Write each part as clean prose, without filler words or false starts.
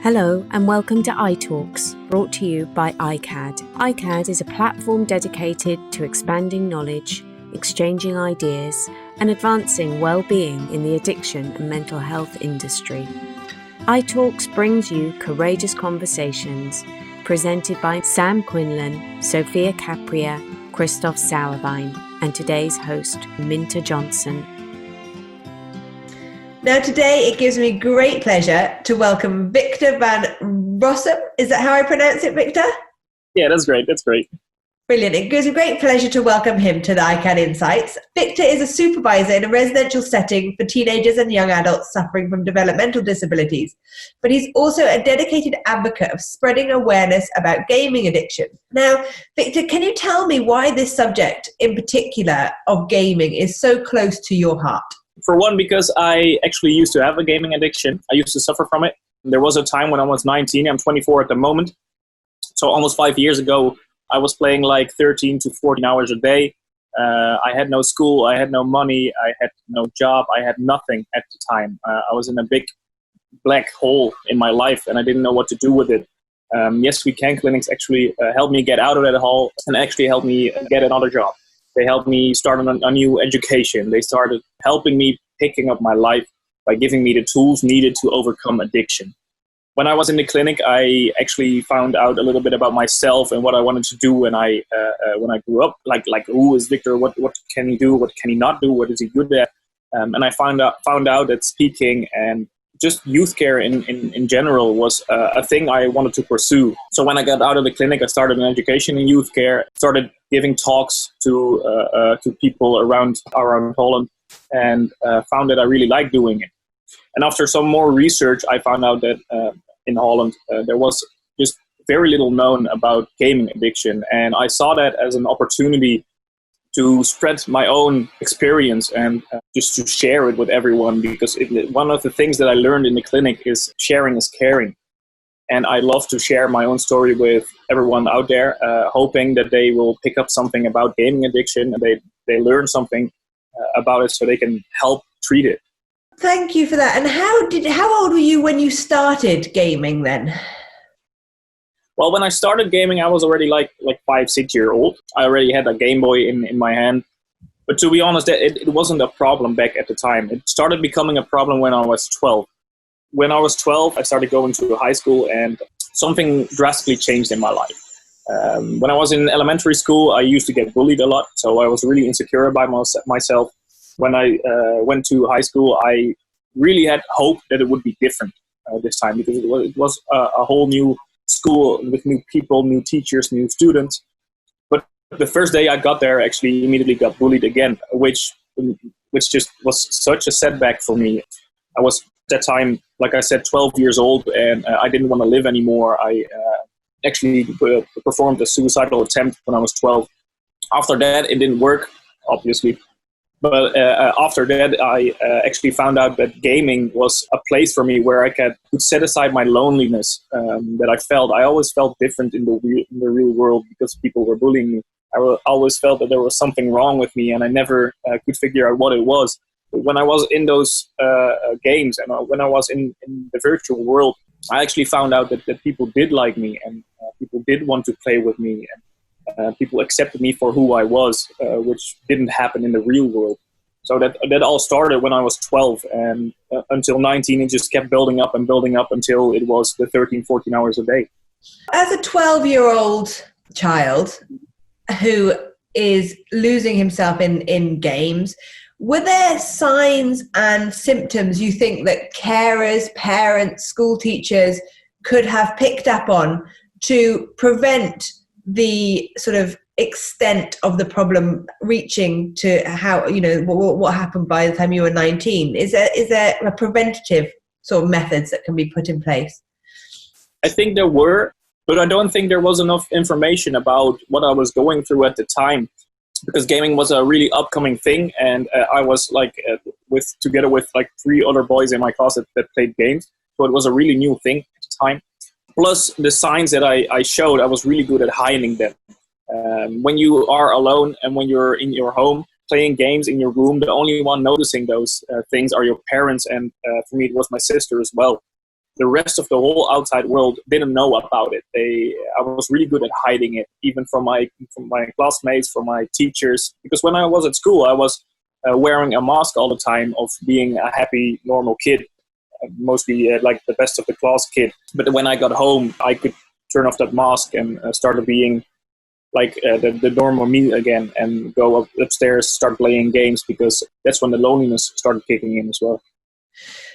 Hello and welcome to iTalks, brought to you by iCAD. iCAD is a platform dedicated to expanding knowledge, exchanging ideas, and advancing well-being in the addiction and mental health industry. iTalks brings you courageous conversations presented by Sam Quinlan, Sophia Capria, Christoph Sauerwein, and today's host, Minta Johnson. Now today it gives me great pleasure to welcome Victor van Rossum. Is that how I pronounce it, Victor? Yeah, that's great. That's great. Brilliant. It gives me great pleasure to welcome him to the iCAD Insights. Victor is a supervisor in a residential setting for teenagers and young adults suffering from developmental disabilities, but he's also a dedicated advocate of spreading awareness about gaming addiction. Now, Victor, can you tell me why this subject in particular of gaming is so close to your heart? For one, because I actually used to have a gaming addiction. I used to suffer from it. There was a time when I was 19, I'm 24 at the moment. So almost 5 years ago, I was playing like 13 to 14 hours a day. I had no school, I had no money, I had no job, I had nothing at the time. I was in a big black hole in my life and I didn't know what to do with it. Yes We Can clinics actually helped me get out of that hole and actually helped me get another job. They helped me start a new education. They started helping me picking up my life by giving me the tools needed to overcome addiction. When I was in the clinic, I actually found out a little bit about myself and what I wanted to do when I grew up. Like who is Victor? What can he do? What can he not do? What is he good at? And I found out that speaking and just youth care in general was a thing I wanted to pursue. So when I got out of the clinic, I started an education in youth care, started giving talks to people around Holland, and found that I really liked doing it. And after some more research, I found out that in Holland there was just very little known about gaming addiction, and I saw that as an opportunity to spread my own experience and just to share it with everyone, because one of the things that I learned in the clinic is sharing is caring. And I love to share my own story with everyone out there, hoping that they will pick up something about gaming addiction and they learn something about it so they can help treat it. Thank you for that. And how old were you when you started gaming then? Well, when I started gaming, I was already like 5-6 years old. I already had a Game Boy in my hand. But to be honest, it wasn't a problem back at the time. It started becoming a problem when I was 12. When I was 12, I started going to high school and something drastically changed in my life. When I was in elementary school, I used to get bullied a lot. So I was really insecure about myself. When I went to high school, I really had hope that it would be different this time, because it was a whole new school with new people, new teachers, new students. But the first day I got there, I actually immediately got bullied again, which just was such a setback for me. I was at that time, like I said, 12 years old, and I didn't want to live anymore. I actually performed a suicidal attempt when I was 12. After that, it didn't work, obviously. But after that, I actually found out that gaming was a place for me where I could set aside my loneliness that I felt. I always felt different in the real world because people were bullying me. I always felt that there was something wrong with me, and I never could figure out what it was. But when I was in those games and when I was in the virtual world, I actually found out that people did like me and people did want to play with me. And people accepted me for who I was, which didn't happen in the real world. So that all started when I was 12, and until 19, it just kept building up until it was the 13, 14 hours a day. As a 12-year-old child who is losing himself in games, were there signs and symptoms you think that carers, parents, school teachers could have picked up on to prevent the sort of extent of the problem reaching to how, what happened by the time you were 19? Is there a preventative sort of methods that can be put in place? I think there were, but I don't think there was enough information about what I was going through at the time, because gaming was a really upcoming thing, and I was together with 3 other boys in my class that played games, so it was a really new thing at the time. Plus, the signs that I showed, I was really good at hiding them. When you are alone and when you're in your home playing games in your room, the only one noticing those things are your parents, and for me it was my sister as well. the rest of the whole outside world didn't know about it. I was really good at hiding it, even from my classmates, from my teachers. Because when I was at school, I was wearing a mask all the time of being a happy, normal kid, mostly like the best of the class kid. But when I got home, I could turn off that mask and started being like the normal me again, and go upstairs, start playing games, because that's when the loneliness started kicking in as well.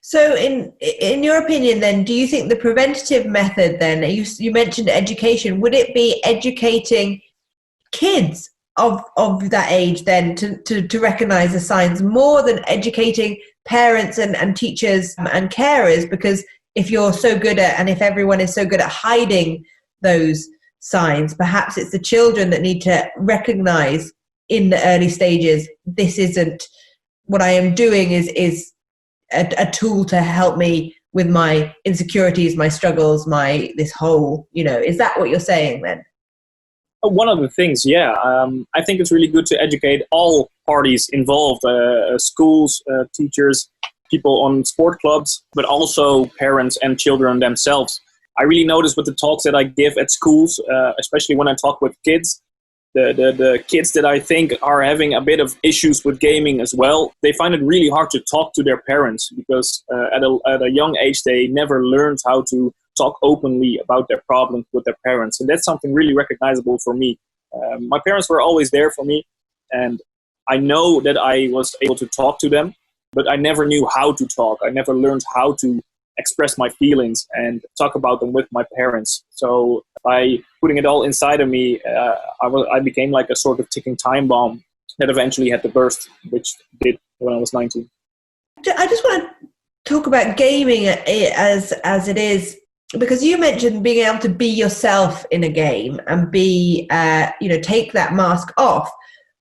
So in your opinion then, do you think the preventative method then, you mentioned education, would it be educating kids of that age then to recognize the signs more than educating parents and teachers and carers? Because if you're so good at, and if everyone is so good at hiding those signs, perhaps it's the children that need to recognize in the early stages, this isn't what I am doing, is a tool to help me with my insecurities, my struggles, this whole, is that what you're saying then? One of the things, yeah. I think it's really good to educate all parties involved, schools, teachers, people on sport clubs, but also parents and children themselves. I really notice with the talks that I give at schools, especially when I talk with kids, the kids that I think are having a bit of issues with gaming as well, they find it really hard to talk to their parents, because at a young age they never learned how to talk openly about their problems with their parents. And that's something really recognizable for me. My parents were always there for me, and I know that I was able to talk to them, but I never knew how to talk. I never learned how to express my feelings and talk about them with my parents. So by putting it all inside of me, I became like a sort of ticking time bomb that eventually had to burst, which did when I was 19. I just want to talk about gaming as it is, because you mentioned being able to be yourself in a game and take that mask off.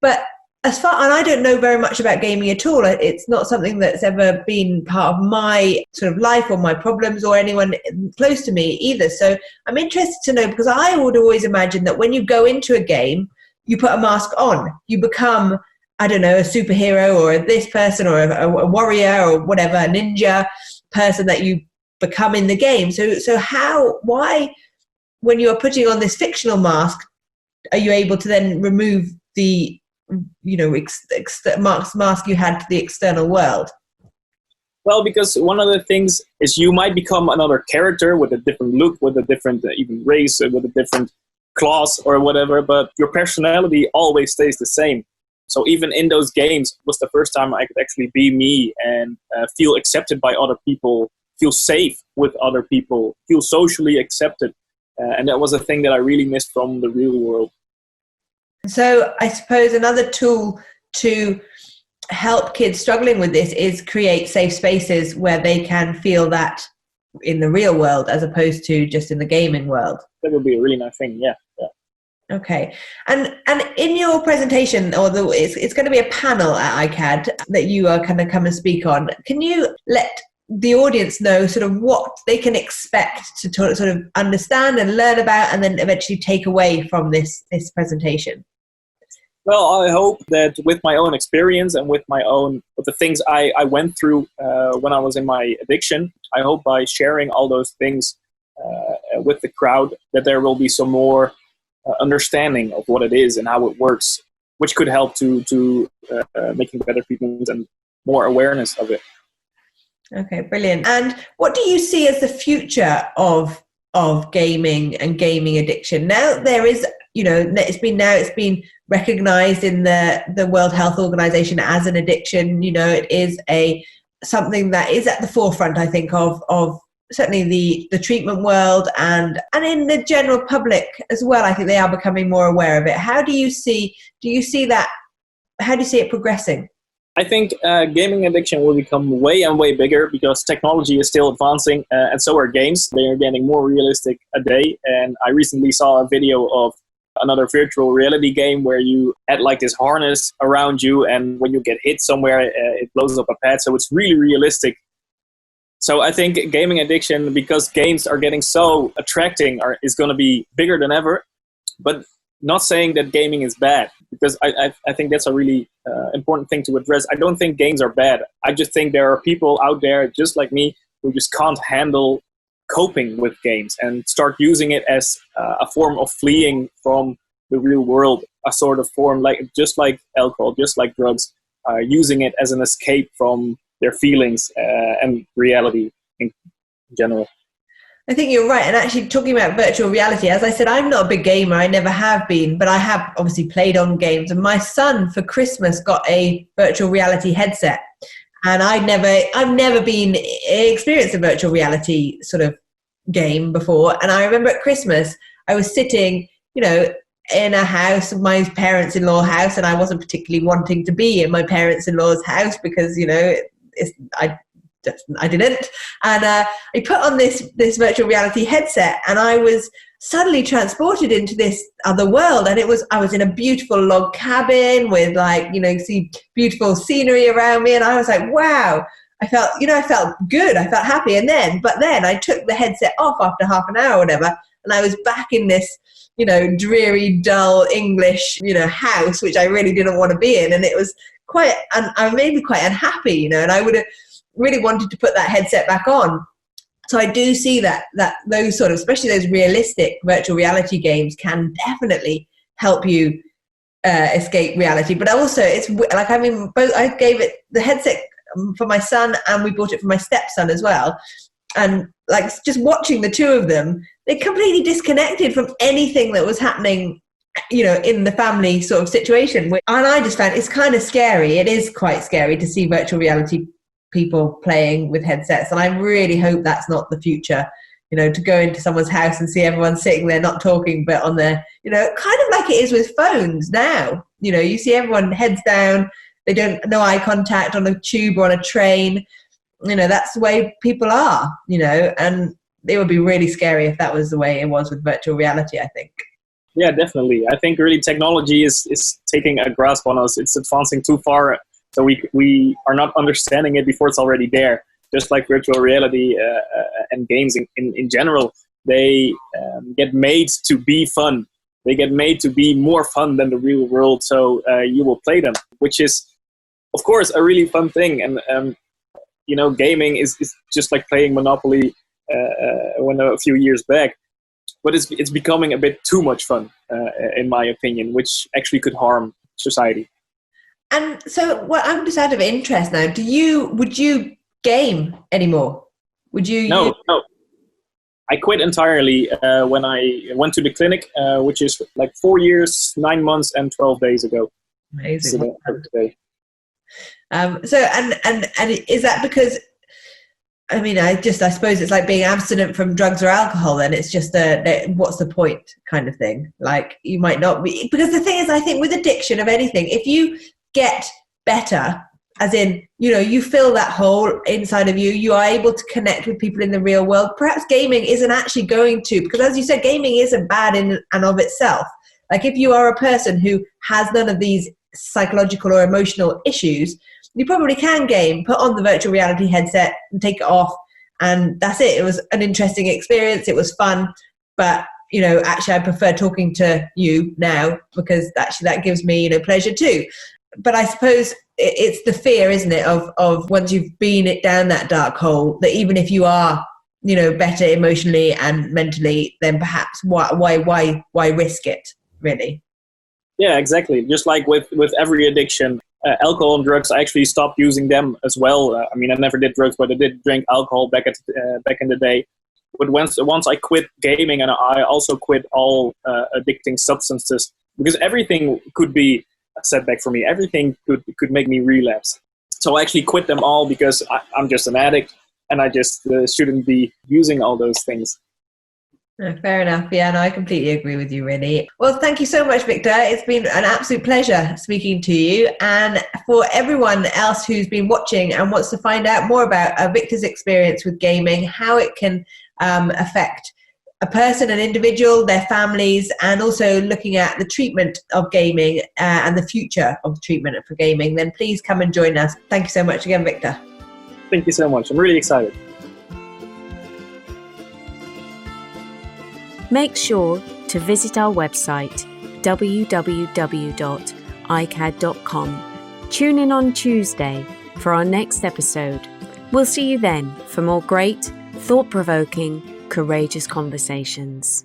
But and I don't know very much about gaming at all. It's not something that's ever been part of my sort of life or my problems or anyone close to me either. So I'm interested to know, because I would always imagine that when you go into a game, you put a mask on. You become, I don't know, a superhero or this person or a warrior or whatever, a ninja person that you become in the game. So why, when you're putting on this fictional mask, are you able to then remove the mask you had to the external world? Well, because one of the things is you might become another character with a different look, with a different even race, with a different class or whatever, but your personality always stays the same. So even in those games, it was the first time I could actually be me and feel accepted by other people, feel safe with other people, feel socially accepted. And that was a thing that I really missed from the real world. So I suppose another tool to help kids struggling with this is create safe spaces where they can feel that in the real world as opposed to just in the gaming world. That would be a really nice thing, yeah. Okay. And in your presentation, it's going to be a panel at ICAD that you are going to come and speak on. Can you let the audience know sort of what they can expect to sort of understand and learn about and then eventually take away from this presentation? Well, I hope that with my own experience and with the things I went through when I was in my addiction, I hope by sharing all those things with the crowd that there will be some more understanding of what it is and how it works, which could help to making better treatments and more awareness of it. Okay, brilliant. And what do you see as the future of gaming and gaming addiction? Now there is, it's been recognized in the World Health Organization as an addiction. It is something that is at the forefront, I think, of certainly the treatment world and in the general public as well. I think they are becoming more aware of it. How do you see that? How do you see it progressing? I think gaming addiction will become way and way bigger because technology is still advancing and so are games. They are getting more realistic a day. And I recently saw a video of another virtual reality game where you had like this harness around you, and when you get hit somewhere, it blows up a pad. So it's really realistic. So I think gaming addiction, because games are getting so attracting, is going to be bigger than ever. But not saying that gaming is bad, because I think that's a really important thing to address. I don't think games are bad. I just think there are people out there just like me who just can't handle coping with games and start using it as a form of fleeing from the real world, a sort of form just like alcohol, just like drugs, using it as an escape from their feelings and reality in general. I think you're right. And actually, talking about virtual reality, as I said, I'm not a big gamer. I never have been, but I have obviously played on games. And my son for Christmas got a virtual reality headset. And I've never been experienced a virtual reality sort of game before. And I remember at Christmas, I was sitting, in a house, my parents-in-law house, and I wasn't particularly wanting to be in my parents-in-law's house because, I didn't. And I put on this virtual reality headset, and I was suddenly transported into this other world. And I was in a beautiful log cabin with see beautiful scenery around me. And I was like, wow, I felt good. I felt happy. But then I took the headset off after half an hour or whatever. And I was back in this, dreary, dull English, house, which I really didn't want to be in. And it was I made me quite unhappy, and I would have really wanted to put that headset back on. So I do see that those sort of, especially those realistic virtual reality games, can definitely help you escape reality. But also, it's like, both, I gave it the headset for my son, and we bought it for my stepson as well. And just watching the two of them, they completely disconnected from anything that was happening, in the family sort of situation. And I just found it's kind of scary. It is quite scary to see virtual reality people playing with headsets, and I really hope that's not the future, to go into someone's house and see everyone sitting there not talking but on their, kind of like it is with phones now. You see everyone heads down, they don't, no eye contact on a tube or on a train. That's the way people are, and it would be really scary if that was the way it was with virtual reality, I think. Yeah, definitely. I think really technology is taking a grasp on us. It's advancing too far. So we are not understanding it before it's already there. Just like virtual reality and games in general, they get made to be fun. They get made to be more fun than the real world. So you will play them, which is, of course, a really fun thing. And gaming is just like playing Monopoly a few years back. But it's becoming a bit too much fun, in my opinion, which actually could harm society. And so, I'm just out of interest now. Would you game anymore? Would you? No. I quit entirely when I went to the clinic, which is like 4 years, 9 months, and 12 days ago. Amazing. So is that because? I suppose it's like being abstinent from drugs or alcohol. Then it's just what's the point kind of thing. Like, you might not be, because the thing is, I think with addiction of anything, if you get better, as in, you fill that hole inside of you, you are able to connect with people in the real world. Perhaps gaming isn't actually going to, because as you said, gaming isn't bad in and of itself. Like, if you are a person who has none of these psychological or emotional issues, you probably can game, put on the virtual reality headset and take it off, and that's it. It was an interesting experience. It was fun. But, actually I prefer talking to you now, because actually that gives me, pleasure too. But I suppose it's the fear, isn't it, of once you've been down that dark hole, that even if you are, better emotionally and mentally, then perhaps why risk it, really? Yeah, exactly. Just like with every addiction, alcohol and drugs, I actually stopped using them as well. I never did drugs, but I did drink alcohol back in the day. But once I quit gaming, and I also quit all addicting substances, because everything could be a setback for me. Everything could make me relapse. So I actually quit them all, because I'm just an addict, and I just shouldn't be using all those things. Fair enough. Yeah, no, I completely agree with you, really. Well, thank you so much, Victor. It's been an absolute pleasure speaking to you. And for everyone else who's been watching and wants to find out more about Victor's experience with gaming, how it can affect a person, an individual, their families, and also looking at the treatment of gaming and the future of treatment for gaming, then please come and join us. Thank you so much again, Victor. Thank you so much. I'm really excited. Make sure to visit our website, www.icad.com. Tune in on Tuesday for our next episode. We'll see you then for more great, thought-provoking, courageous conversations.